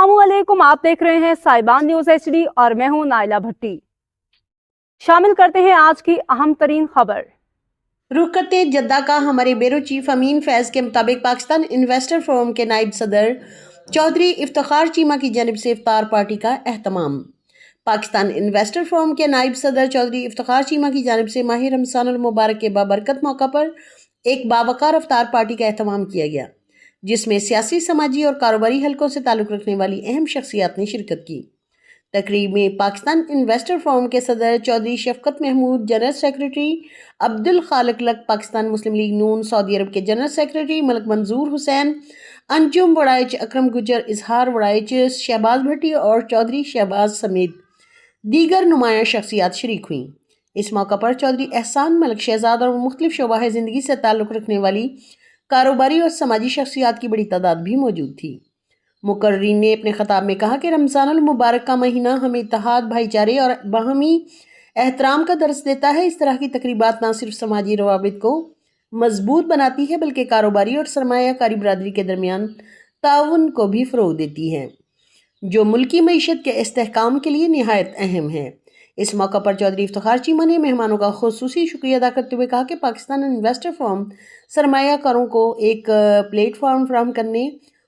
अस्सलामुअलैकुम, आप देख रहे हैं साइबान न्यूज HD और मैं हूं नाइला भट्टी। शामिल करते हैं आज की अहम तरीन खबर। रुख करते जद्दा का हमारे ब्यूरो चीफ अमीन फैज के मुताबिक पाकिस्तान इन्वेस्टर फोरम के नायब सदर चौधरी इफ्तिखार चीमा की जानिब से इफ्तार पार्टी का एहतमाम। पाकिस्तान इन्वेस्टर फोरम के नायब सदर चौधरी इफ्तिखार चीमा की जानिब से माह रमज़ान अल मुबारक के बाबरकत मौका पर एक बावकार इफ्तार पार्टी का एहतमाम किया गया, जिसमें सियासी, समाजी और कारोबारी हलकों से ताल्लुक़ रखने वाली अहम शख्सियात ने शिरकत की। तकरीब में पाकिस्तान इन्वेस्टर फोरम के सदर Chaudhry Shafqat Mahmood, general secretary Abdul Khaliq Lak, Pakistan Muslim League Noon Saudi Arab के जनरल सेक्रेटरी मलिक मंजूर हुसैन, अंजुम वड़ाइच, अकरम गुजर, इजहार वड़ाइच, शहबाज भट्टी और चौधरी शहबाज समेत दीगर नुमाया शख्सियात शरीक हुई। इस मौका पर चौधरी एहसान मलिक शहजाद और मुख्तलिफ शोबाह ज़िंदगी से ताल्लुक़ रखने वाली कारोबारी और समाजी शख्सियात की बड़ी तादाद भी मौजूद थी। मुकर्रीन ने अपने खिताब में कहा कि रमज़ान अल मुबारक का महीना हमें इत्तेहाद, भाईचारे और बाहमी एहतराम का दर्स देता है। इस तरह की तकरीबात न सिर्फ समाजी रवाबित को मजबूत बनाती है बल्कि कारोबारी और सरमायाकारी बरादरी के दरमियान ताउन को भी फ़रोग़ देती है, जो मुल्की मईशत के इस्तेहकाम के लिए निहायत अहम है। इस मौका पर चौधरी इफ्तिखार चीमा ने मेहमानों का खुसूसी शुक्रिया अदा करते हुए कहा कि पाकिस्तान इन्वेस्टर फर्म सरमायाकारों को एक प्लेटफॉर्म फराहम करने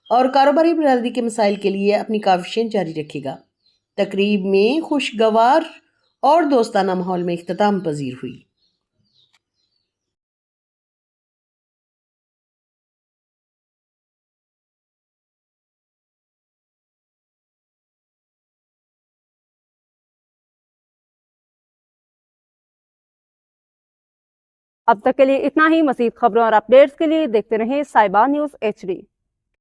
और कारोबारी बरादरी के मसाइल के लिए अपनी काविशें जारी रखेगा। तकरीब में खुशगवार और दोस्ताना माहौल में इख्तिताम पजीर हुई। अब तक के लिए इतना ही। मज़ीद खबरों और अपडेट्स के लिए देखते रहें साइबान न्यूज HD।